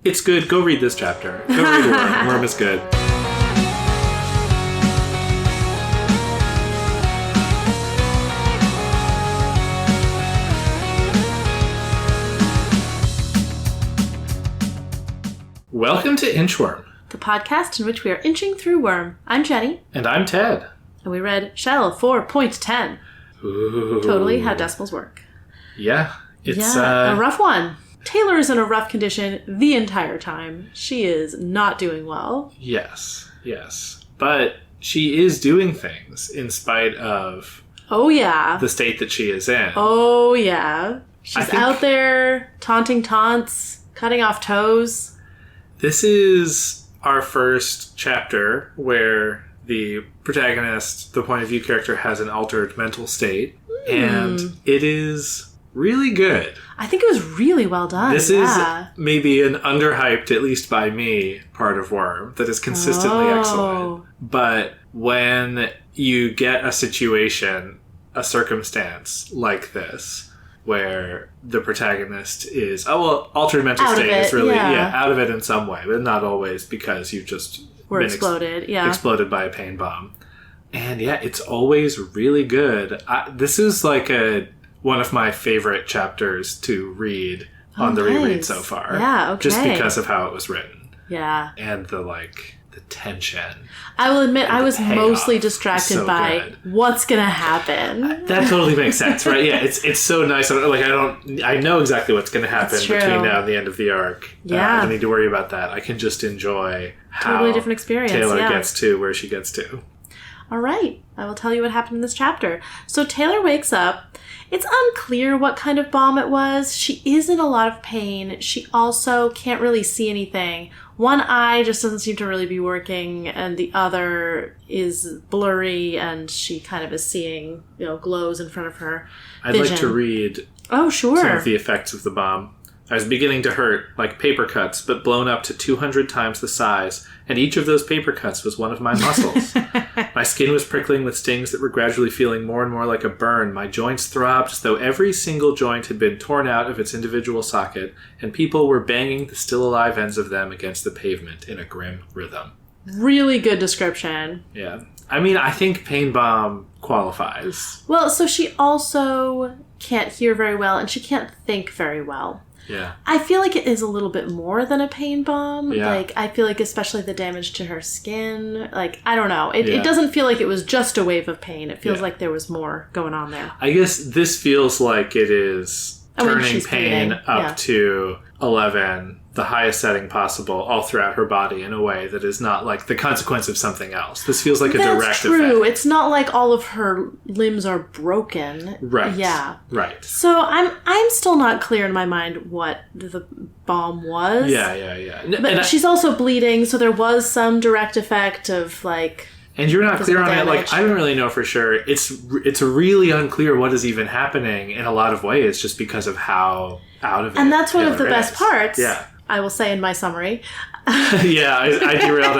It's good. Go read this chapter. Go read Worm. Worm is good. Welcome to Inchworm, the podcast in which we are inching through Worm. I'm Jenny. And I'm Ted. And we read Shell 4.10. Ooh. Totally how decimals work. Yeah. It's a rough one. Taylor is in a rough condition the entire time. She is not doing well. Yes. But she is doing things in spite of... Oh, yeah. ...the state that she is in. Oh, yeah. She's out there taunting taunts, cutting off toes. This is our first chapter where the protagonist, the point of view character, has an altered mental state. And it is really good. I think it was really well done. This is maybe an underhyped, at least by me, part of Worm that is consistently excellent. But when you get a situation, a circumstance like this, where the protagonist is, altered mental state is really, out of it in some way, but not always because you've just been exploded by a pain bomb. And it's always really good. This is like one of my favorite chapters to read on the reread so far. Yeah, okay. Just because of how it was written. Yeah. And the tension. I will admit I was mostly distracted by what's going to happen. That totally makes sense, right? Yeah, it's so nice. I know exactly what's going to happen between now and the end of the arc. Yeah. I don't need to worry about that. I can just enjoy how totally different experience. Taylor gets to where she gets to. All right. I will tell you what happened in this chapter. So Taylor wakes up. It's unclear what kind of bomb it was. She is in a lot of pain. She also can't really see anything. One eye just doesn't seem to really be working, and the other is blurry, and she kind of is seeing, glows in front of her vision. I'd like to read some of the effects of the bomb. I was beginning to hurt, like paper cuts, but blown up to 200 times the size, and each of those paper cuts was one of my muscles. My skin was prickling with stings that were gradually feeling more and more like a burn. My joints throbbed as though every single joint had been torn out of its individual socket, and people were banging the still-alive ends of them against the pavement in a grim rhythm. Really good description. Yeah. I mean, I think pain bomb qualifies. Well, so she also can't hear very well, and she can't think very well. Yeah. I feel like it is a little bit more than a pain bomb. Yeah. I feel like especially the damage to her skin. I don't know. It doesn't feel like it was just a wave of pain. It feels like there was more going on there. I guess this feels like it is turning pain up to 11, the highest setting possible, all throughout her body in a way that is not like the consequence of something else. This feels like a direct That's true. effect. It's not like all of her limbs are broken. Right. Yeah. Right. So I'm still not clear in my mind what the bomb was. Yeah. But she's also bleeding, so there was some direct effect of and you're not clear on it. I don't really know for sure. It's really unclear what is even happening in a lot of ways, just because of how out of it. And that's one of the best parts. Yeah. I will say in my summary. Yeah, I derailed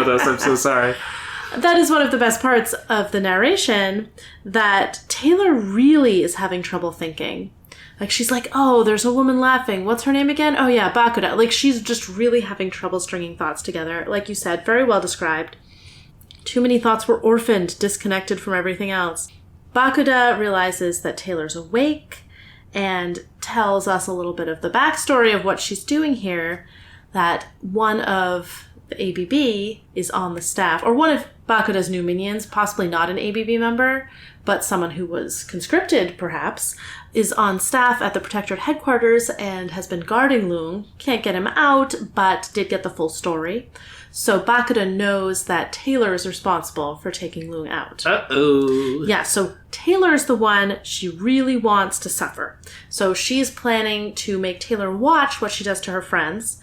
us. I'm so sorry. That is one of the best parts of the narration, that Taylor really is having trouble thinking. She's like, oh, there's a woman laughing. What's her name again? Oh, yeah, Bakuda. She's just really having trouble stringing thoughts together. Like you said, very well described. Too many thoughts were orphaned, disconnected from everything else. Bakuda realizes that Taylor's awake and tells us a little bit of the backstory of what she's doing here, that one of the ABB is on the staff, or one of Bakuda's new minions, possibly not an ABB member, but someone who was conscripted, perhaps, is on staff at the Protectorate headquarters and has been guarding Lung. Can't get him out, but did get the full story. So Bakuda knows that Taylor is responsible for taking Lung out. Uh-oh. Yeah, so Taylor's the one she really wants to suffer. So she's planning to make Taylor watch what she does to her friends.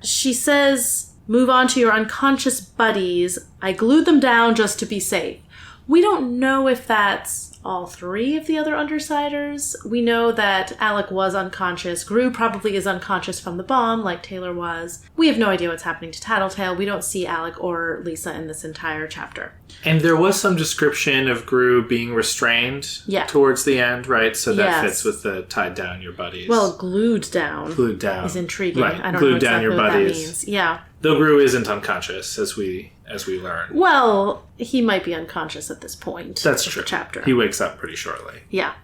She says, move on to your unconscious buddies. I glued them down just to be safe. We don't know if that's all 3 of the other Undersiders. We know that Alec was unconscious. Gru probably is unconscious from the bomb, like Taylor was. We have no idea what's happening to Tattletale. We don't see Alec or Lisa in this entire chapter. And there was some description of Gru being restrained towards the end, right? So that fits with the tied down your buddies. Well, glued down. Glued down. Is intriguing. Right. I don't glued know exactly down your what buddies. that means. Yeah. Though Gru isn't unconscious, as we learn. Well, he might be unconscious at this point. That's true. The chapter. He wakes up pretty shortly. Yeah.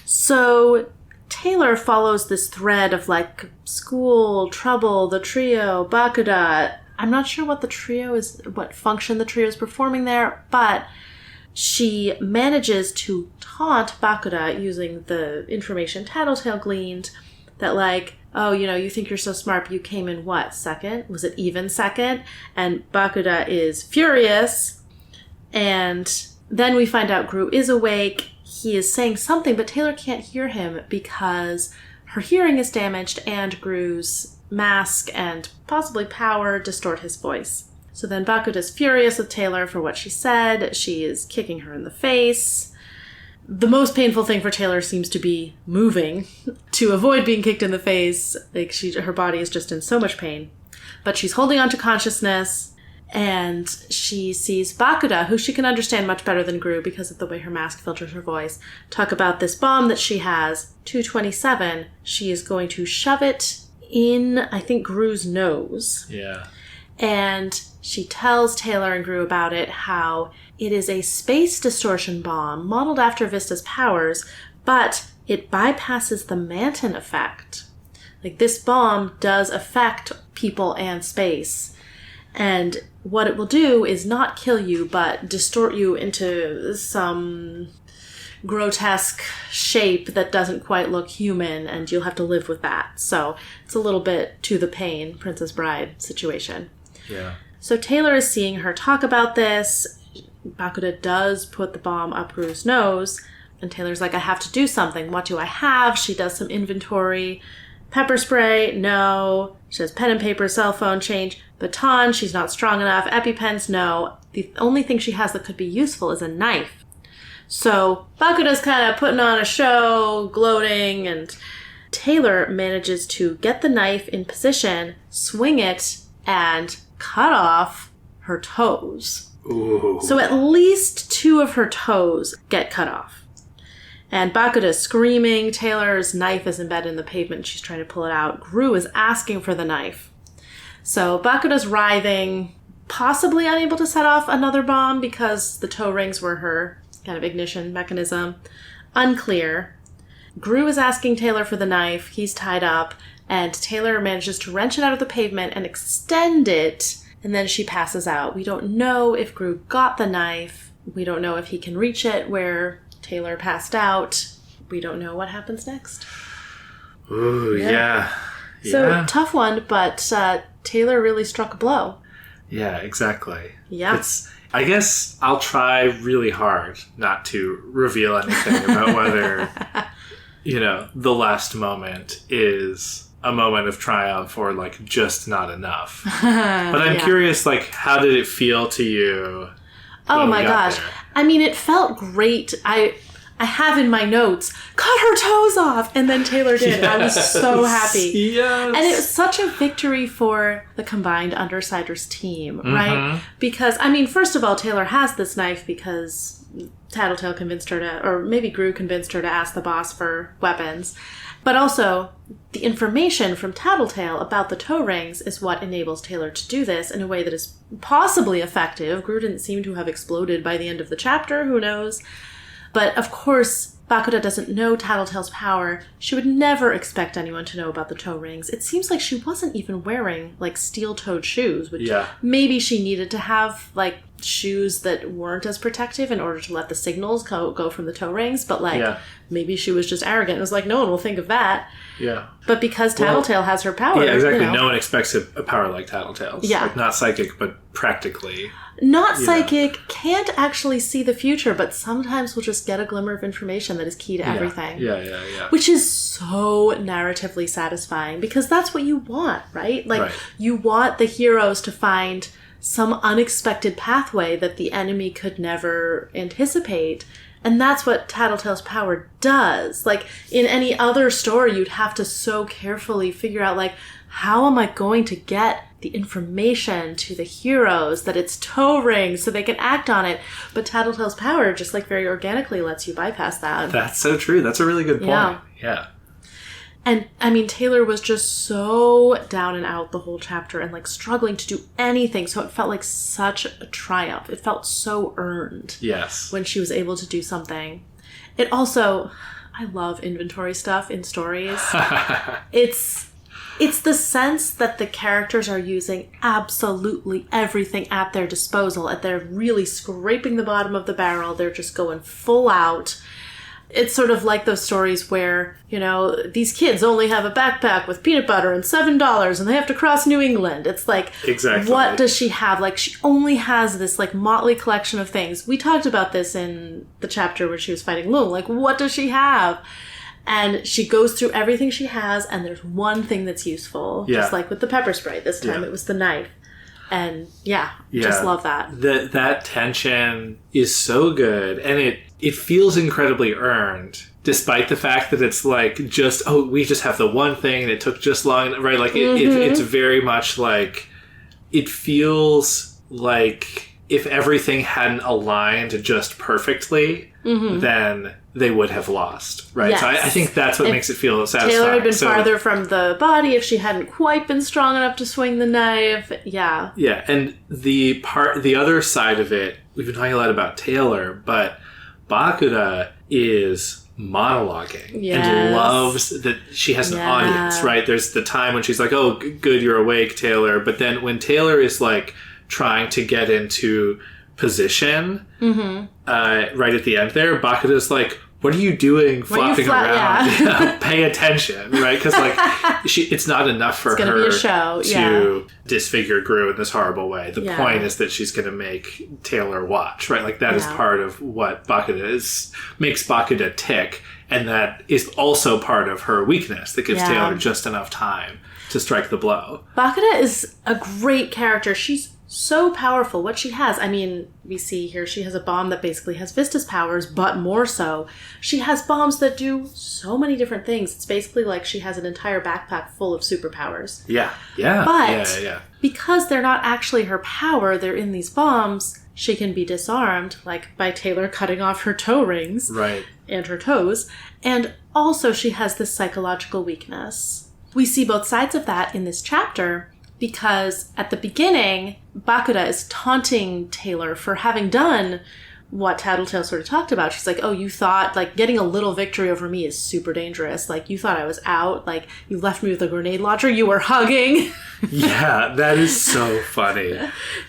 So Taylor follows this thread of like school, trouble, the trio, Bakuda. I'm not sure what what function the trio is performing there, but she manages to taunt Bakuda using the information Tattletale gleaned that like, oh, you think you're so smart, but you came in what, second? Was it even second? And Bakuda is furious. And then we find out Gru is awake. He is saying something, but Taylor can't hear him because her hearing is damaged and Gru's mask and possibly power distort his voice. So then Bakuda's furious with Taylor for what she said. She is kicking her in the face. The most painful thing for Taylor seems to be moving to avoid being kicked in the face. Like her body is just in so much pain. But she's holding on to consciousness, and she sees Bakuda, who she can understand much better than Gru because of the way her mask filters her voice, talk about this bomb that she has, 227. She is going to shove it in, I think, Gru's nose. Yeah. And she tells Taylor and Gru about it, how it is a space distortion bomb modeled after Vista's powers, but it bypasses the Manton effect. Like, this bomb does affect people and space. And what it will do is not kill you, but distort you into some grotesque shape that doesn't quite look human, and you'll have to live with that. So it's a little bit to the pain, Princess Bride situation. Yeah. So Taylor is seeing her talk about this. Bakuda does put the bomb up Gru's nose, and Taylor's like, I have to do something. What do I have? She does some inventory. Pepper spray? No. She has pen and paper, cell phone, change. Baton? She's not strong enough. EpiPens? No. The only thing she has that could be useful is a knife. So Bakuda's kind of putting on a show, gloating, and Taylor manages to get the knife in position, swing it, and cut off her toes. Ooh. So at least 2 of her toes get cut off. And Bakuda is screaming. Taylor's knife is embedded in the pavement. She's trying to pull it out. Gru is asking for the knife. So Bakuda's writhing, possibly unable to set off another bomb because the toe rings were her kind of ignition mechanism. Unclear. Gru is asking Taylor for the knife. He's tied up. And Taylor manages to wrench it out of the pavement and extend it, and then she passes out. We don't know if Gru got the knife. We don't know if he can reach it where Taylor passed out. We don't know what happens next. Ooh, yeah. So, tough one, but Taylor really struck a blow. Yeah, exactly. Yeah. I guess I'll try really hard not to reveal anything about whether, the last moment is a moment of triumph or like just not enough. But I'm curious, like, how did it feel to you? Oh my gosh. There? I mean, it felt great. I have in my notes, cut her toes off, and then Taylor did. Yes. I was so happy. Yes. And it was such a victory for the combined Undersiders team, right? Because, I mean, first of all, Taylor has this knife because Tattletale convinced her to, or maybe Gru convinced her to ask the boss for weapons. But also, the information from Tattletale about the toe rings is what enables Taylor to do this in a way that is possibly effective. Gru didn't seem to have exploded by the end of the chapter, who knows? But of course, Bakuda doesn't know Tattletale's power. She would never expect anyone to know about the toe rings. It seems like she wasn't even wearing, like, steel-toed shoes, which maybe she needed to have, like, shoes that weren't as protective in order to let the signals go from the toe rings. But, like, maybe she was just arrogant and was like, no one will think of that. Yeah. But because Tattletale has her power. Yeah, exactly. No one expects a power like Tattletale's. Yeah. Like, not psychic, but practically. Not psychic, can't actually see the future, but sometimes we'll just get a glimmer of information that is key to everything. Yeah. Which is so narratively satisfying, because that's what you want, right? Like, you want the heroes to find some unexpected pathway that the enemy could never anticipate. And that's what Tattletale's power does. Like, in any other story, you'd have to so carefully figure out, like, how am I going to get the information to the heroes that it's toe rings so they can act on it? But Tattletale's power just, like, very organically lets you bypass that. That's so true. That's a really good point. Yeah. And, I mean, Taylor was just so down and out the whole chapter and, like, struggling to do anything. So it felt like such a triumph. It felt so earned. Yes. When she was able to do something. It also... I love inventory stuff in stories. It's the sense that the characters are using absolutely everything at their disposal. And they're really scraping the bottom of the barrel. They're just going full out. It's sort of like those stories where, you know, these kids only have a backpack with peanut butter and $7 and they have to cross New England. It's like, exactly. What does she have? Like, she only has this, like, motley collection of things. We talked about this in the chapter where she was fighting Loom. Like, what does she have? And she goes through everything she has, and there's one thing that's useful. Yeah. Just like with the pepper spray. This time it was the knife. And, just love that. That tension is so good, and it feels incredibly earned, despite the fact that it's like just, we just have the one thing, and it took just long, right? Like, it's very much like, it feels like if everything hadn't aligned just perfectly, then they would have lost, right? Yes. So I think that's what makes it feel satisfying. Taylor had been farther from the body if she hadn't quite been strong enough to swing the knife. Yeah. Yeah, and the other side of it, we've been talking a lot about Taylor, but Bakuda is monologuing and loves that she has an audience, right? There's the time when she's like, oh, good, you're awake, Taylor. But then when Taylor is like trying to get into position, right at the end there, Bakuda's like, what are you doing flopping around? Pay attention, right? Because like, it's not enough for her to disfigure Gru in this horrible way. The point is that she's going to make Taylor watch, right? Like, that is part of what Bakuda is, makes Bakuda tick, and that is also part of her weakness that gives Taylor just enough time to strike the blow. Bakuda is a great character. She's so powerful. What she has, I mean, we see here she has a bomb that basically has Vista's powers, but more so. She has bombs that do so many different things. It's basically like she has an entire backpack full of superpowers. Yeah. But because they're not actually her power, they're in these bombs, she can be disarmed, like by Taylor cutting off her toe rings. Right. And her toes. And also she has this psychological weakness. We see both sides of that in this chapter, because at the beginning, Bakuda is taunting Taylor for having done what Tattletale sort of talked about. She's like, oh, you thought, like, getting a little victory over me is super dangerous. Like, you thought I was out. Like, you left me with a grenade launcher. You were hugging. Yeah, that is so funny.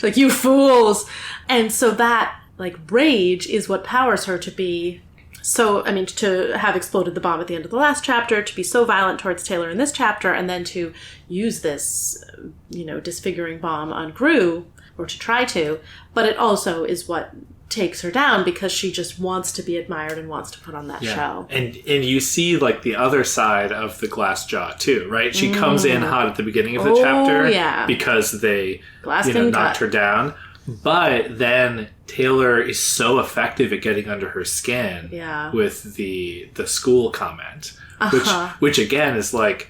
Like, you fools. And so that, like, rage is what powers her to be... So, I mean, to have exploded the bomb at the end of the last chapter, to be so violent towards Taylor in this chapter, and then to use this, disfiguring bomb on Gru, or to try to. But it also is what takes her down, because she just wants to be admired and wants to put on that show. And you see, like, the other side of the glass jaw, too, right? She comes in hot at the beginning of the chapter because they knocked her down. But then Taylor is so effective at getting under her skin with the school comment, which again is like,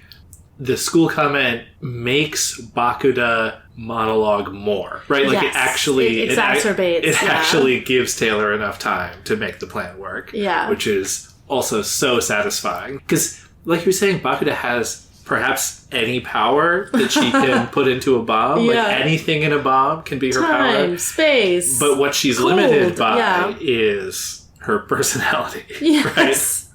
the school comment makes Bakuda monologue more, right? Like, it actually it exacerbates. It actually gives Taylor enough time to make the plan work, which is also so satisfying. Because, like you're saying, Bakuda has perhaps any power that she can put into a bomb. Like, anything in a bomb can be her power. Time, space. But what she's limited by is her personality. Yes.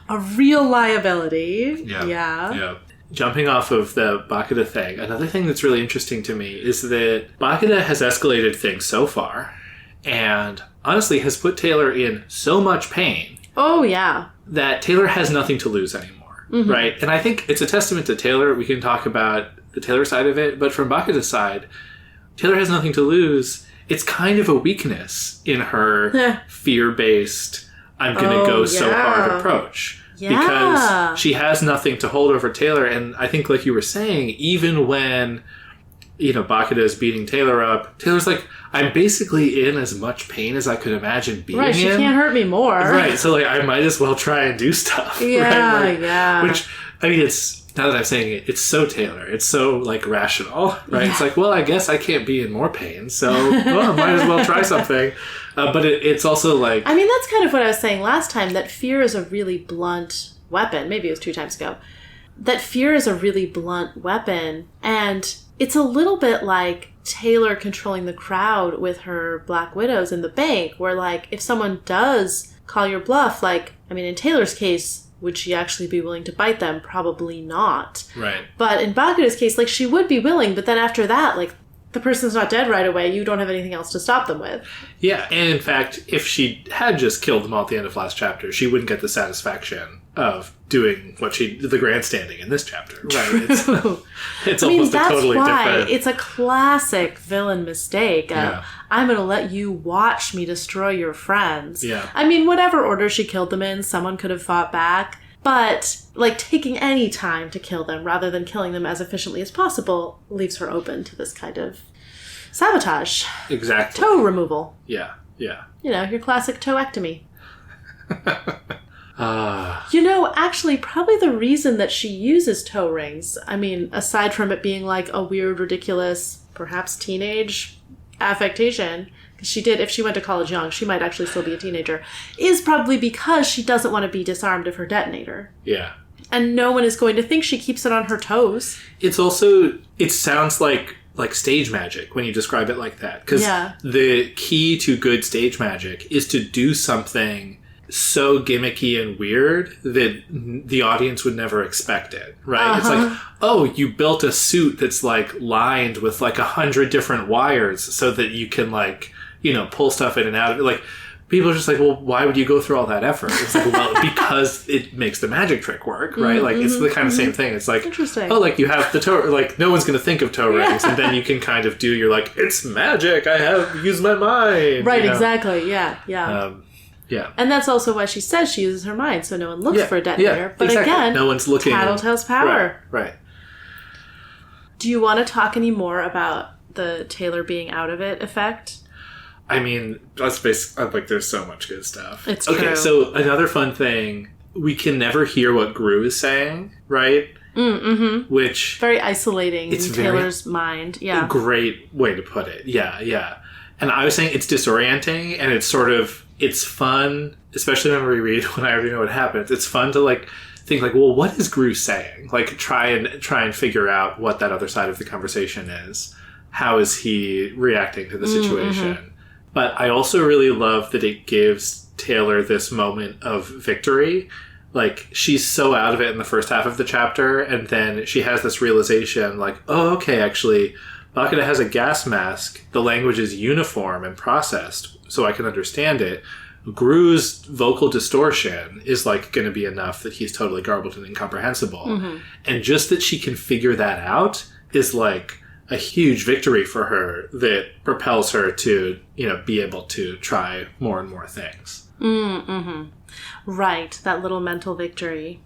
Right? A real liability. Yeah. Jumping off of the Bakuda thing, another thing that's really interesting to me is that Bakuda has escalated things so far, and honestly has put Taylor in so much pain. Oh, yeah. That Taylor has nothing to lose anymore. Right? And I think it's a testament to Taylor. We can talk about the Taylor side of it, but from Bakuda's side, Taylor has nothing to lose. It's kind of a weakness in her fear-based, I'm going to go so hard approach. Yeah. Because she has nothing to hold over Taylor. And I think, like you were saying, even when Bakuda is beating Taylor up. Taylor's like, I'm basically in as much pain as I could imagine being in. Right, she can't hurt me more. Right, so, like, I might as well try and do stuff. Yeah, right? Like, yeah. Which, I mean, now that I'm saying it, it's so Taylor. It's so, like, rational, right? Yeah. It's like, well, I guess I can't be in more pain, so, I might as well try something. But it's also, like... I mean, that's kind of what I was saying last time, that fear is a really blunt weapon. Maybe it was 2 times ago. That fear is a really blunt weapon, and it's a little bit like Taylor controlling the crowd with her Black Widows in the bank, where, like, if someone does call your bluff, like, I mean, in Taylor's case, would she actually be willing to bite them? Probably not. Right. But in Bakuda's case, like, she would be willing, but then after that, like, the person's not dead right away, you don't have anything else to stop them with. Yeah, and in fact, if she had just killed them all at the end of last chapter, she wouldn't get the satisfaction of doing the grandstanding in this chapter. Right? It's almost a totally different... That's why it's a classic villain mistake. I'm going to let you watch me destroy your friends. Yeah. I mean, whatever order she killed them in, someone could have fought back. But, like, taking any time to kill them rather than killing them as efficiently as possible leaves her open to this kind of sabotage. Exactly. Toe removal. Yeah, yeah. Your classic toectomy. Actually, probably the reason that she uses toe rings, I mean, aside from it being, like, a weird, ridiculous, perhaps teenage affectation... She did, if she went to college young, she might actually still be a teenager, is probably because she doesn't want to be disarmed of her detonator. Yeah. And no one is going to think she keeps it on her toes. It's also, it sounds like stage magic when you describe it like that. Because the key to good stage magic is to do something so gimmicky and weird that the audience would never expect it, right? It's like, oh, you built a suit that's, like, lined with, like, 100 different wires so that you can, like... pull stuff in and out of it. Like, people are just like, well, why would you go through all that effort? It's like, well, because it makes the magic trick work, right? Like, it's the kind of same thing. It's like, interesting. Oh, like, you have the toe, like, no one's going to think of toe rings, and then you can kind of do, you're like, it's magic, I have used my mind. Right, exactly, yeah. Yeah. And that's also why she says she uses her mind, so no one looks for a detonator. Yeah, but exactly. Again, no one's looking. Tattletale's power. Right. Do you want to talk any more about the Taylor being out of it effect? I mean, let's face like, there's so much good stuff. It's true. Okay, so another fun thing, we can never hear what Gru is saying, right? Mm-hmm. Which... very isolating in Taylor's mind. Yeah. Great way to put it. Yeah. And I was saying it's disorienting, and it's sort of... It's fun, especially when we read when I already know what happens. It's fun to, like, think, like, well, what is Gru saying? Like, try and figure out what that other side of the conversation is. How is he reacting to the situation? Mm-hmm. But I also really love that it gives Taylor this moment of victory. Like, she's so out of it in the first half of the chapter, and then she has this realization, like, oh, okay, actually, Bakuda has a gas mask. The language is uniform and processed, so I can understand it. Gru's vocal distortion is, like, going to be enough that he's totally garbled and incomprehensible. Mm-hmm. And just that she can figure that out is, like, a huge victory for her that propels her to, be able to try more and more things. Mm-hmm. Right, that little mental victory.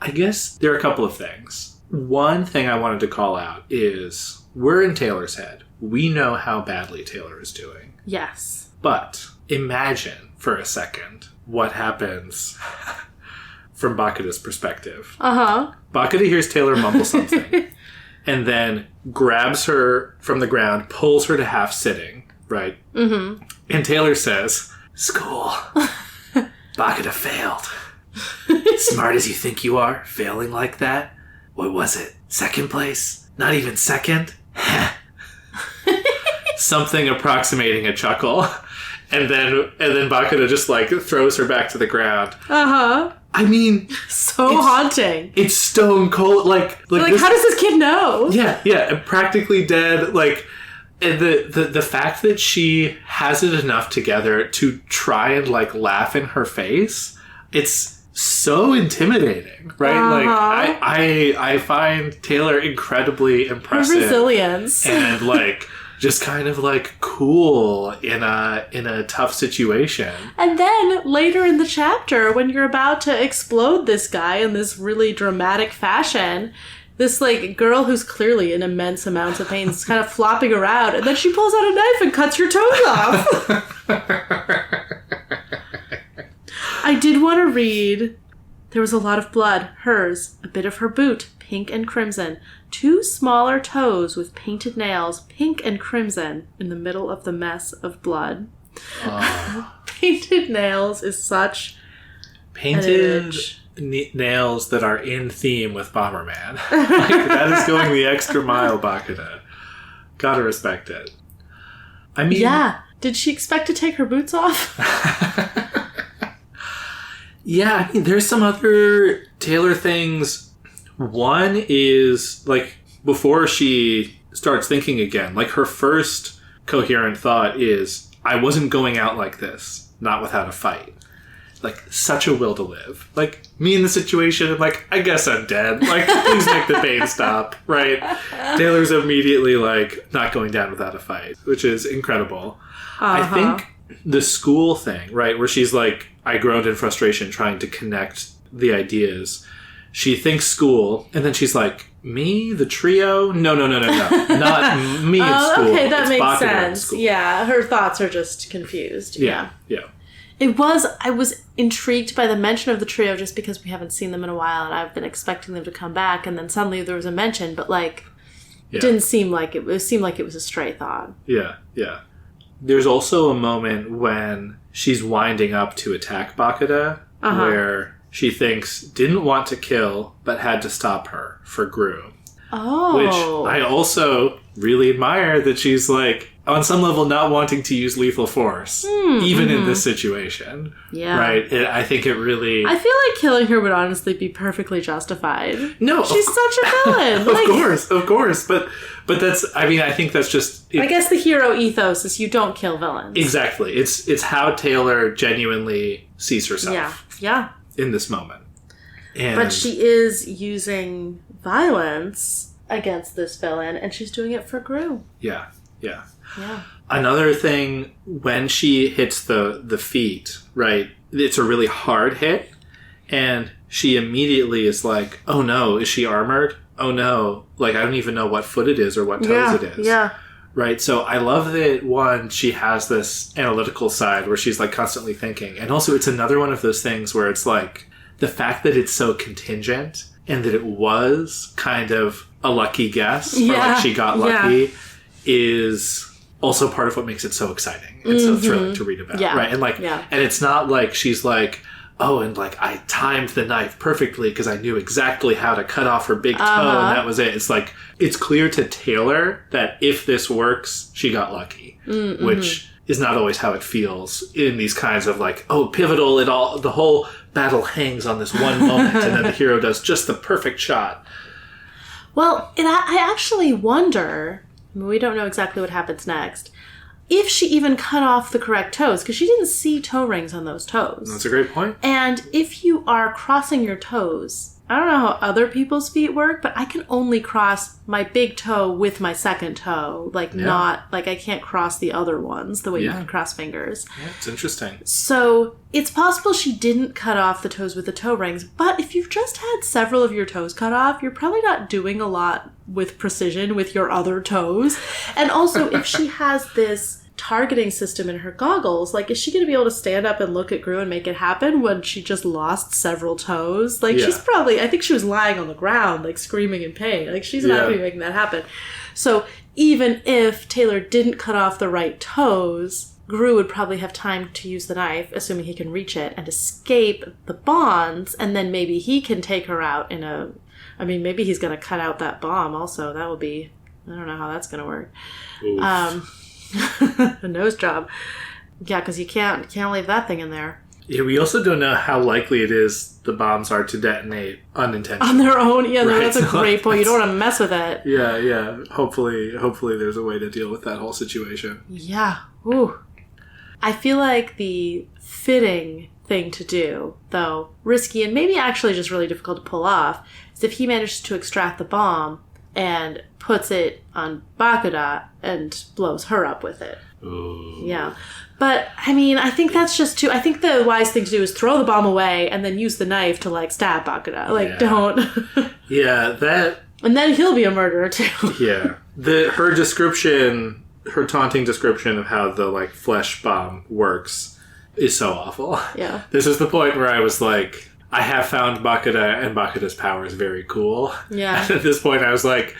I guess there are a couple of things. One thing I wanted to call out is we're in Taylor's head. We know how badly Taylor is doing. Yes. But imagine for a second what happens from Bakuda's perspective. Uh-huh. Bakuda hears Taylor mumble something and then grabs her from the ground, pulls her to half sitting, right? Mm-hmm. And Taylor says, "School. Bakuda failed. Smart as you think you are, failing like that? What was it? Second place? Not even second? Something approximating a chuckle. And then Bakuda just, like, throws her back to the ground. Uh-huh. I mean... so haunting. It's stone cold. Like this, how does this kid know? Yeah. Practically dead. Like, and the fact that she has it enough together to try and, like, laugh in her face, it's so intimidating, right? Uh-huh. Like, I find Taylor incredibly impressive. Her resilience. And, like... just kind of, like, cool in a tough situation. And then later in the chapter, when you're about to explode this guy in this really dramatic fashion, this, like, girl who's clearly in immense amounts of pain is kind of flopping around, and then she pulls out a knife and cuts your toes off. I did want to read, there was a lot of blood, hers, a bit of her boot, pink and crimson, 2 smaller toes with painted nails, pink and crimson, in the middle of the mess of blood. Painted nails is such painted nails that are in theme with Bomberman. Like, that is going the extra mile, Bakuda. Gotta respect it. I mean... Yeah. Did she expect to take her boots off? Yeah, I mean, there's some other Taylor things. One is, like, before she starts thinking again, like, her first coherent thought is, I wasn't going out like this, not without a fight. Like, such a will to live. Like, me in the situation, I'm like, I guess I'm dead. Like, please make the pain stop, right? Taylor's immediately, like, not going down without a fight, which is incredible. I think the school thing, right, where she's like, I groaned in frustration trying to connect the ideas. She thinks school, and then she's like, me? The trio? No. Not me at school. Okay, that it's makes Bakuda sense. Yeah, her thoughts are just confused. Yeah. I was intrigued by the mention of the trio just because we haven't seen them in a while, and I've been expecting them to come back, and then suddenly there was a mention, but, like, it didn't seem like it seemed like it was a stray thought. Yeah. There's also a moment when she's winding up to attack Bakuda, where she thinks didn't want to kill, but had to stop her for Gru. Oh. Which I also really admire that she's, like, on some level not wanting to use lethal force, even in this situation. Yeah. Right? I think it really... I feel like killing her would honestly be perfectly justified. No. She's such a villain. Of course. But that's... I mean, I think that's just... I guess the hero ethos is you don't kill villains. Exactly. It's how Taylor genuinely sees herself. Yeah. In this moment. But she is using violence against this villain, and she's doing it for Gru. Yeah. Yeah. Another thing, when she hits the feet, right, it's a really hard hit, and she immediately is like, oh no, is she armored? Oh no, like, I don't even know what foot it is or what toes it is. Yeah. Right, so I love that, one, she has this analytical side where she's, like, constantly thinking. And also, it's another one of those things where it's, like, the fact that it's so contingent and that it was kind of a lucky guess, or, like, she got lucky, is also part of what makes it so exciting and so thrilling to read about. Right, and, like, and it's not like she's like, oh, and, like, I timed the knife perfectly because I knew exactly how to cut off her big toe, and that was it. It's like, it's clear to Taylor that if this works, she got lucky, which is not always how it feels in these kinds of, like, oh, pivotal, the whole battle hangs on this one moment, and then the hero does just the perfect shot. Well, and I actually wonder, I mean, we don't know exactly what happens next, if she even cut off the correct toes, because she didn't see toe rings on those toes. That's a great point. And if you are crossing your toes, I don't know how other people's feet work, but I can only cross my big toe with my second toe. Like, not, like, I can't cross the other ones the way you can cross fingers. Yeah, it's interesting. So, it's possible she didn't cut off the toes with the toe rings, but if you've just had several of your toes cut off, you're probably not doing a lot with precision with your other toes. And also, if she has this targeting system in her goggles, like, is she going to be able to stand up and look at Gru and make it happen when she just lost several toes? Like, she's probably, I think she was lying on the ground, like, screaming in pain. Like, she's not going to be making that happen. So, even if Taylor didn't cut off the right toes, Gru would probably have time to use the knife, assuming he can reach it, and escape the bonds, and then maybe he can take her out in a... I mean, maybe he's going to cut out that bomb also. That would be... I don't know how that's going to work. A nose job. Yeah, because you can't leave that thing in there. Yeah, we also don't know how likely it is the bombs are to detonate unintentionally. On their own? Yeah, right? That's a great point. You don't want to mess with it. Yeah. Hopefully there's a way to deal with that whole situation. Yeah. Ooh. I feel like the fitting thing to do, though risky and maybe actually just really difficult to pull off, is if he manages to extract the bomb and puts it on Bakuda and blows her up with it. Ooh. Yeah. But, I mean, I think that's just too... I think the wise thing to do is throw the bomb away and then use the knife to, like, stab Bakuda. Like, don't... Yeah, And then he'll be a murderer, too. Yeah. Her taunting description of how the, like, flesh bomb works is so awful. Yeah. This is the point where I was like, I have found Bakuda, and Bakuda's power is very cool. Yeah. And at this point, I was like,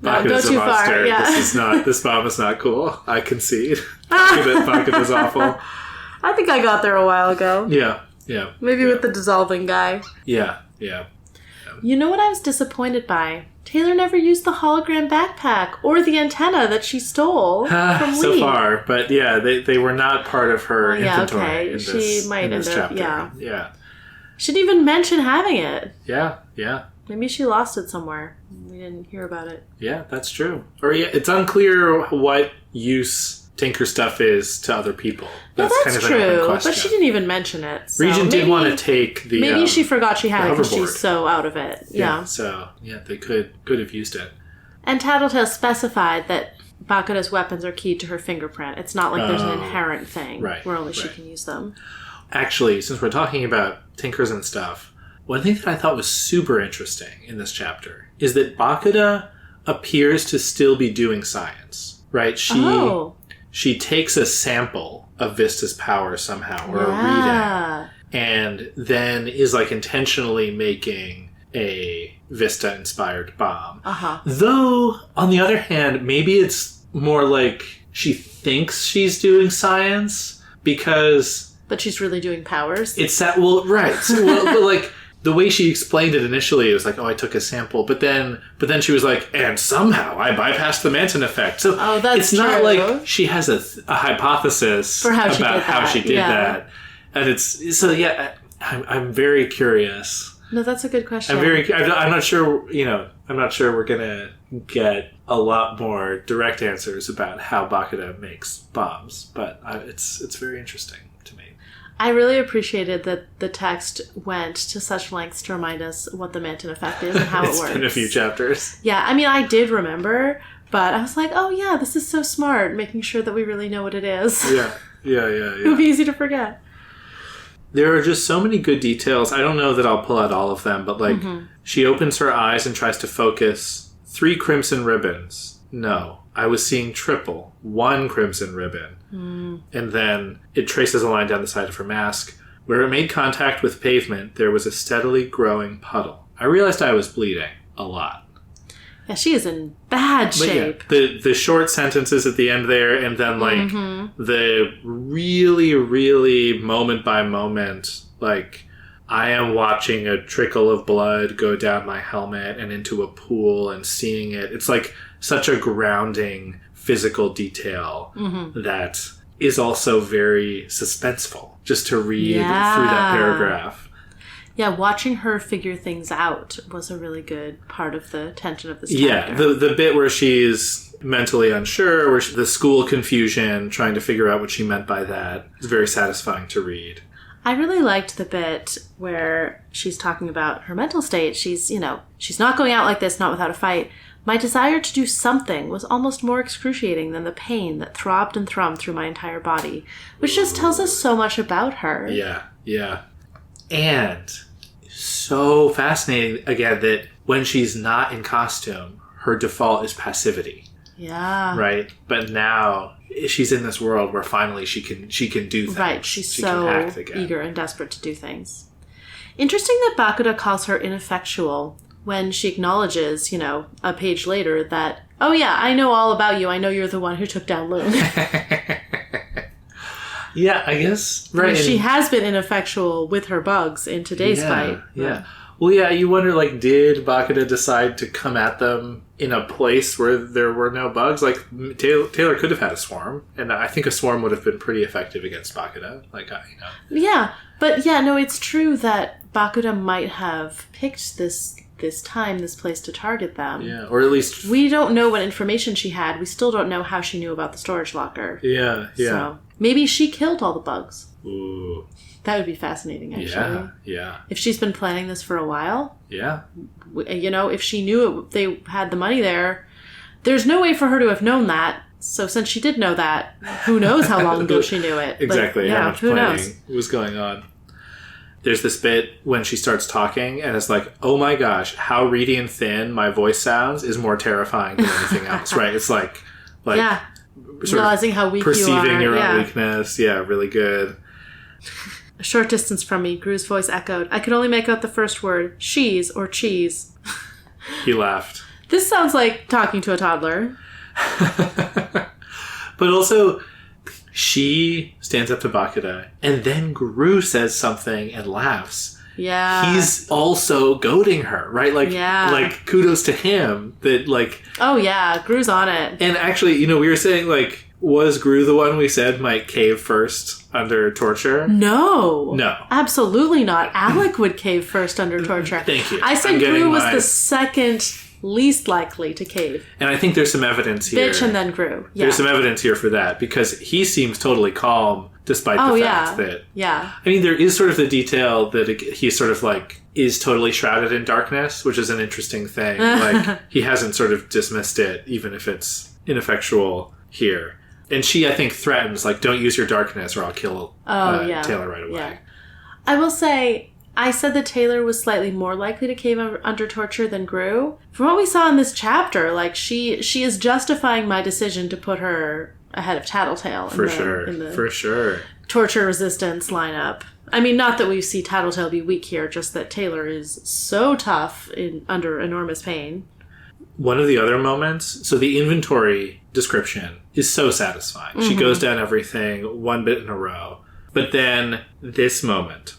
Bakuda's a monster. Far, yeah. This bomb is not cool. I concede. Bakuda's awful. I think I got there a while ago. Yeah. Maybe with the dissolving guy. Yeah. You know what I was disappointed by? Taylor never used the hologram backpack or the antenna that she stole from Lee. So far, but yeah, they were not part of her inventory. Okay. In She this, might in this end up, chapter. Yeah. She didn't even mention having it. Yeah. Maybe she lost it somewhere. We didn't hear about it. Yeah, that's true. Or it's unclear what use Tinker stuff is to other people. That's kind of true. an open question. But she didn't even mention it. So Regent did want to take the maybe she forgot she had it because hoverboard. she's so out of it. Yeah. So they could have used it. And Tattletale specified that Bakuda's weapons are keyed to her fingerprint. It's not like there's an inherent thing where only she can use them. Actually, since we're talking about Tinkers and stuff, one thing that I thought was super interesting in this chapter is that Bakuda appears to still be doing science, right? She takes a sample of Vista's power somehow, or a reading, and then is like intentionally making a Vista-inspired bomb. Though, on the other hand, maybe it's more like she thinks she's doing science because... But she's really doing powers? It's that... Well, right. So, but like... The way she explained it initially, it was like, "Oh, I took a sample," but then she was like, "And somehow I bypassed the Manton effect." So it's not like she has a hypothesis about how she did that, and it's so yeah. I'm very curious. No, that's a good question. I'm not sure. I'm not sure we're gonna get a lot more direct answers about how Bakuda makes bombs, but it's very interesting to me. I really appreciated that the text went to such lengths to remind us what the Manton effect is and how it works. It's been a few chapters. Yeah, I mean, I did remember, but I was like, oh yeah, this is so smart, making sure that we really know what it is. Yeah. It would be easy to forget. There are just so many good details. I don't know that I'll pull out all of them, but she opens her eyes and tries to focus. 3 crimson ribbons. No. I was seeing triple. 1 crimson ribbon. And then it traces a line down the side of her mask. Where it made contact with pavement, there was a steadily growing puddle. I realized I was bleeding a lot. Yeah, she is in bad shape. Yeah, the short sentences at the end there, and then the really, really moment by moment, like I am watching a trickle of blood go down my helmet and into a pool and seeing it. It's like such a grounding physical detail that is also very suspenseful just to read through that paragraph. Yeah, watching her figure things out was a really good part of the tension of this chapter. Yeah, the bit where she's mentally unsure, where the school confusion, trying to figure out what she meant by that, is very satisfying to read. I really liked the bit where she's talking about her mental state. She's not going out like this, not without a fight. My desire to do something was almost more excruciating than the pain that throbbed and thrummed through my entire body, which just tells us so much about her. Yeah. And so fascinating, again, that when she's not in costume, her default is passivity. Yeah. Right? But now she's in this world where finally she can do things. Right, she's so eager and desperate to do things. Interesting that Bakuda calls her ineffectual when she acknowledges, a page later that, oh yeah, I know all about you. I know you're the one who took down Loon. Yeah, I guess. Right. She has been ineffectual with her bugs in today's fight. Yeah. Well, yeah, you wonder, did Bakuda decide to come at them in a place where there were no bugs? Taylor could have had a swarm, and I think a swarm would have been pretty effective against Bakuda. Yeah, but it's true that Bakuda might have picked this place to target them. Yeah, or at least... We don't know what information she had. We still don't know how she knew about the storage locker. Yeah. So maybe she killed all the bugs. Ooh. That would be fascinating, actually. Yeah. If she's been planning this for a while. Yeah. If she knew they had the money there, there's no way for her to have known that. So since she did know that, who knows how long ago she knew it. Exactly. But, how much planning was going on. There's this bit when she starts talking, and it's like, oh my gosh, how reedy and thin my voice sounds is more terrifying than anything else, right? It's like yeah. Realizing how weak you are. Perceiving your own weakness. Yeah, really good. A short distance from me, Gru's voice echoed. I could only make out the first word, she's or cheese. He laughed. This sounds like talking to a toddler. But also, she stands up to Bakuda, and then Gru says something and laughs. Yeah. He's also goading her, right? Like, kudos to him that, like... Oh, yeah. Gru's on it. And actually, you know, we were saying, like, was Gru the one we said might cave first under torture? No. No. Absolutely not. Alec would cave first under torture. Thank you. I said Gru was the second least likely to cave. And I think there's some evidence here. Bitch and then Gru. Yeah. There's some evidence here for that, because he seems totally calm despite the fact that... Yeah. I mean, there is sort of the detail that he sort of, like, is totally shrouded in darkness, which is an interesting thing. Like, he hasn't sort of dismissed it, even if it's ineffectual here. And she, I think, threatens, like, don't use your darkness or I'll kill Taylor right away. Yeah. I will say... I said that Taylor was slightly more likely to cave under torture than Gru. From what we saw in this chapter, like, she is justifying my decision to put her ahead of Tattletale. In the torture resistance lineup. I mean, not that we see Tattletale be weak here, just that Taylor is so tough under enormous pain. One of the other moments, so the inventory description is so satisfying. Mm-hmm. She goes down everything one bit in a row. But then this moment...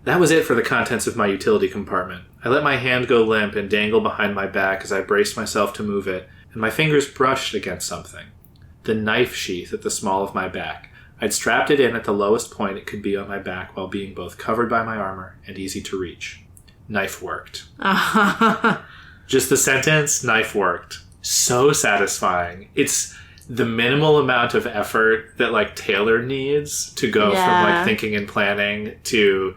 That was it for the contents of my utility compartment. I let my hand go limp and dangle behind my back as I braced myself to move it, and my fingers brushed against something. The knife sheath at the small of my back. I'd strapped it in at the lowest point it could be on my back while being both covered by my armor and easy to reach. Knife worked. Just the sentence, knife worked. So satisfying. It's the minimal amount of effort that, like, Taylor needs to go from, like, thinking and planning to...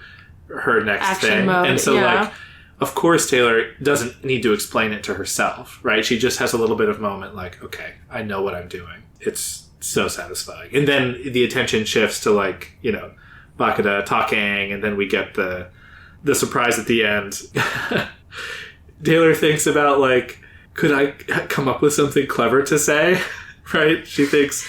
her next action thing mode, and so like, of course Taylor doesn't need to explain it to herself, right? She just has a little bit of moment like, okay, I know what I'm doing. It's so satisfying. And then the attention shifts to, like, you know, Bakuda talking, and then we get the surprise at the end. Taylor thinks about, like, could I come up with something clever to say? Right? She thinks,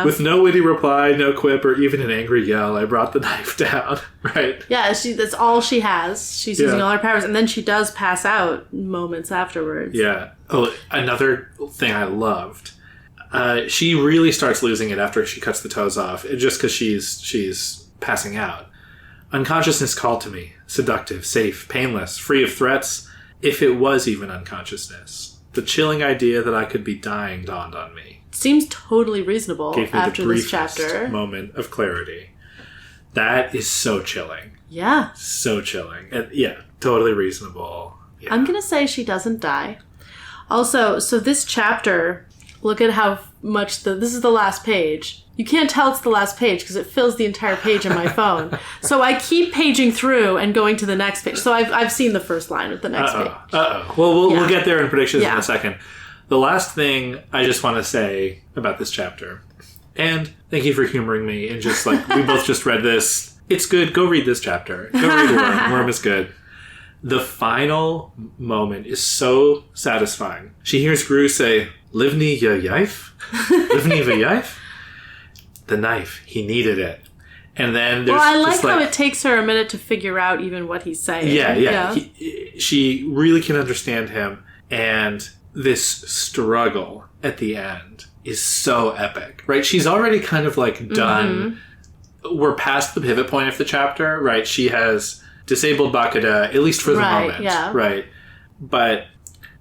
with no witty reply, no quip, or even an angry yell, I brought the knife down. Right? Yeah, that's all she has. She's using all her powers, and then she does pass out moments afterwards. Yeah. Oh, another thing I loved. She really starts losing it after she cuts the toes off, just because she's passing out. Unconsciousness called to me. Seductive, safe, painless, free of threats, if it was even unconsciousness. The chilling idea that I could be dying dawned on me. Seems totally reasonable after this chapter. Moment of clarity. That is so chilling. Yeah. So chilling. And yeah, totally reasonable. Yeah. I'm going to say she doesn't die. Also, so this chapter, look at how much this is the last page. You can't tell it's the last page because it fills the entire page on my phone. So I keep paging through and going to the next page. So I've seen the first line of the next page. Well, we'll get there in predictions in a second. The last thing I just want to say about this chapter, and thank you for humoring me, and just like, we both just read this. It's good. Go read this chapter. Go read Worm. Worm is good. The final moment is so satisfying. She hears Gru say, Livni ya yaif? Livni va yaif? The knife. He needed it. And then there's I like how it takes her a minute to figure out even what he's saying. Yeah. She really can understand him, and this struggle at the end is so epic, right? She's already kind of like done. Mm-hmm. We're past the pivot point of the chapter, right? She has disabled Bakuda, at least for the moment, right? But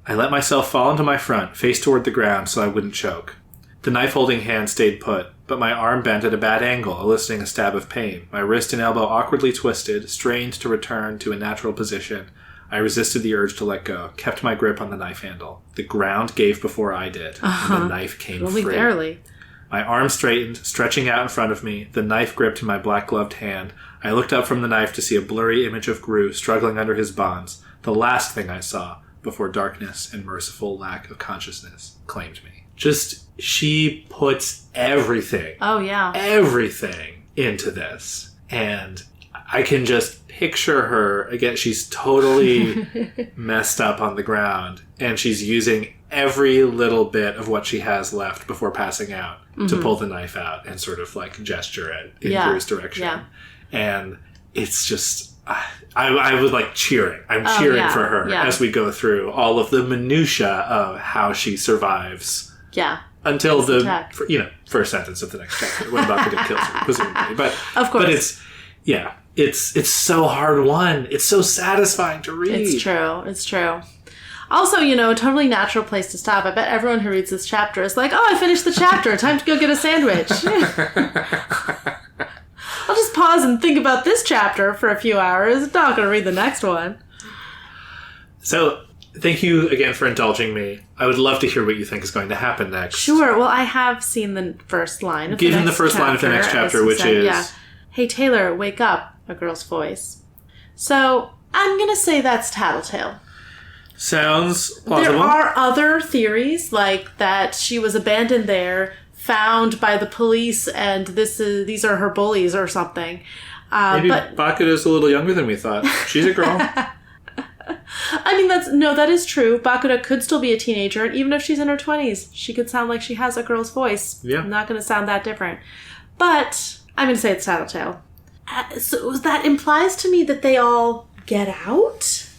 I let myself fall into my front, face toward the ground so I wouldn't choke. The knife-holding hand stayed put, but my arm bent at a bad angle, eliciting a stab of pain. My wrist and elbow awkwardly twisted, strained to return to a natural position. I resisted the urge to let go, kept my grip on the knife handle. The ground gave before I did, and the knife came free. Barely. My arm straightened, stretching out in front of me, the knife gripped in my black-gloved hand. I looked up from the knife to see a blurry image of Gru struggling under his bonds, the last thing I saw before darkness and merciful lack of consciousness claimed me. Just, she puts everything. Oh, yeah. Everything into this. And I can just picture her. Again, she's totally messed up on the ground, and she's using every little bit of what she has left before passing out to pull the knife out and sort of like gesture it in Gru's direction. Yeah. And it's just, I was like cheering. I'm cheering for her as we go through all of the minutia of how she survives. Yeah. Until first sentence of the next chapter when Bakuda kills her, presumably. But of course. But it's so hard won. It's so satisfying to read. It's true. Also, totally natural place to stop. I bet everyone who reads this chapter is like, oh, I finished the chapter. Time to go get a sandwich. I'll just pause and think about this chapter for a few hours. I'm not going to read the next one. So, thank you again for indulging me. I would love to hear what you think is going to happen next. Sure. Well, I have seen the first line of the next chapter. Given the first line of the next chapter, which is... Hey, Taylor, wake up, a girl's voice. So, I'm going to say that's Tattletale. Sounds plausible. There are other theories, like that she was abandoned there, found by the police, and these are her bullies or something. Maybe Bakuda's a little younger than we thought. She's a girl. I mean, that is true. Bakuda could still be a teenager, and even if she's in her 20s, she could sound like she has a girl's voice. Yeah. Not going to sound that different. But I'm going to say it's Tattletale. So that implies to me that they all get out?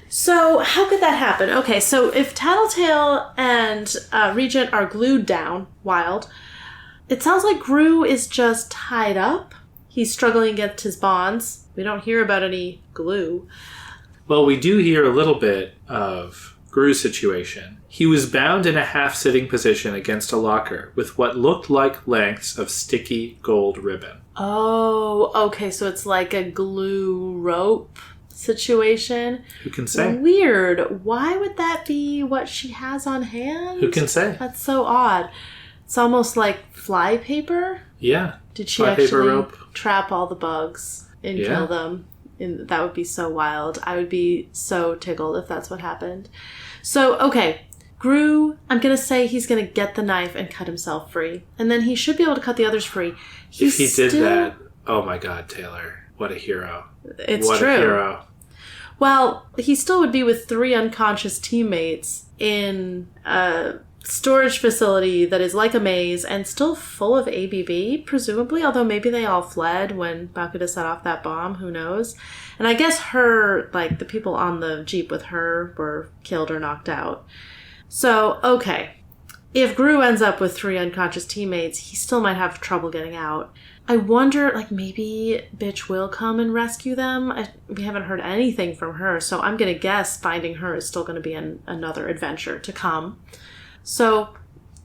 So how could that happen? Okay, so if Tattletale and Regent are glued down, wild, it sounds like Gru is just tied up. He's struggling against his bonds. We don't hear about any glue. Well, we do hear a little bit of Gru's situation. He was bound in a half-sitting position against a locker with what looked like lengths of sticky gold ribbon. Oh, okay, so it's like a glue rope situation. Who can say? Weird. Why would that be what she has on hand? Who can say? That's so odd. It's almost like fly paper. Yeah. Did she actually trap all the bugs and kill them? And that would be so wild. I would be so tickled if that's what happened. So, okay. Gru, I'm going to say he's going to get the knife and cut himself free. And then he should be able to cut the others free. If he did that, oh my God, Taylor. What a hero. It's true. What a hero. Well, he still would be with 3 unconscious teammates in a storage facility that is like a maze and still full of ABB, presumably, although maybe they all fled when Bakuda set off that bomb, who knows. And I guess the people on the Jeep with her were killed or knocked out. So, okay. If Gru ends up with 3 unconscious teammates, he still might have trouble getting out. I wonder, maybe Bitch will come and rescue them. We haven't heard anything from her, so I'm going to guess finding her is still going to be another adventure to come. So,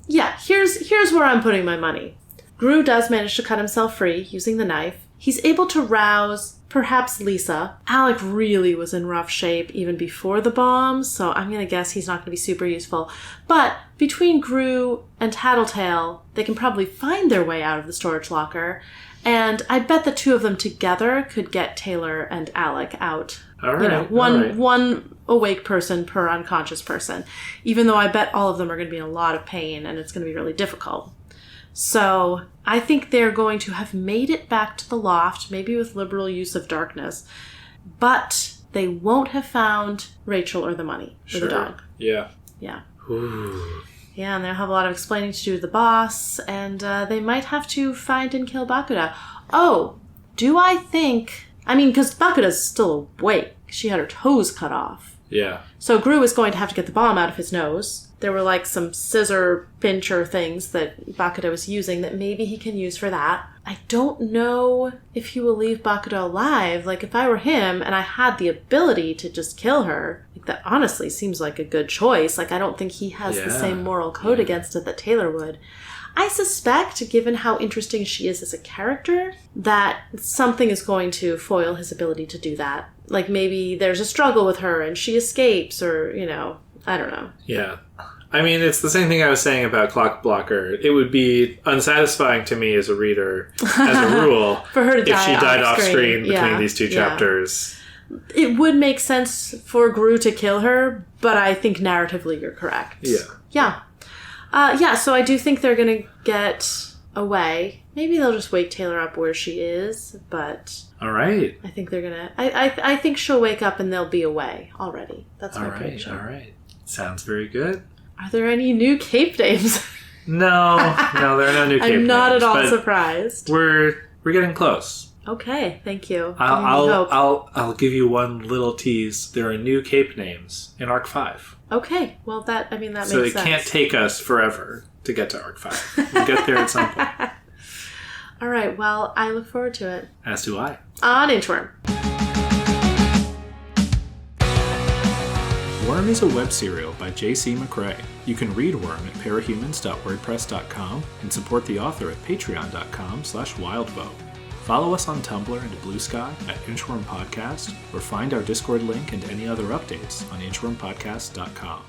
yeah, here's where I'm putting my money. Gru does manage to cut himself free using the knife. He's able to rouse, perhaps Lisa. Alec really was in rough shape even before the bomb, so I'm going to guess he's not going to be super useful. But between Gru and Tattletale, they can probably find their way out of the storage locker, and I bet the 2 of them together could get Taylor and Alec out. All right, one awake person per unconscious person, even though I bet all of them are going to be in a lot of pain, and it's going to be really difficult. So I think they're going to have made it back to the loft, maybe with liberal use of darkness, but they won't have found Rachel or the money or the dog. Yeah. Yeah. Ooh. Yeah, and they'll have a lot of explaining to do with the boss, and they might have to find and kill Bakuda. Oh, do I think... because Bakuda's still awake. She had her toes cut off. Yeah. So Gru is going to have to get the bomb out of his nose. There were some scissor pincher things that Bakuda was using that maybe he can use for that. I don't know if he will leave Bakuda alive. If I were him and I had the ability to just kill her, that honestly seems like a good choice. I don't think he has the same moral code against it that Taylor would. I suspect, given how interesting she is as a character, that something is going to foil his ability to do that. Maybe there's a struggle with her and she escapes, or, I don't know. Yeah. It's the same thing I was saying about Clock Blocker. It would be unsatisfying to me as a reader, as a rule, for her to die if she died off screen between yeah. these 2 chapters. It would make sense for Gru to kill her, but I think narratively you're correct. Yeah. Yeah. So I do think they're going to get away. Maybe they'll just wake Taylor up where she is, but... All right. I think they're gonna... I think she'll wake up and they'll be away already. That's my prediction. All right. Sounds very good. Are there any new cape names? No, there are no new cape names. I'm not at all surprised. We're getting close. Okay, thank you. I'll give you one little tease. There are new cape names in Arc 5. Okay, well that makes sense. So it can't take us forever to get to Arc 5. We'll get there at some point. All right, well, I look forward to it. As do I. On Inchworm. Worm is a web serial by J.C. McCrae. You can read Worm at parahumans.wordpress.com and support the author at patreon.com/wildvote. Follow us on Tumblr and Blue Sky at Inchworm Podcast, or find our Discord link and any other updates on inchwormpodcast.com.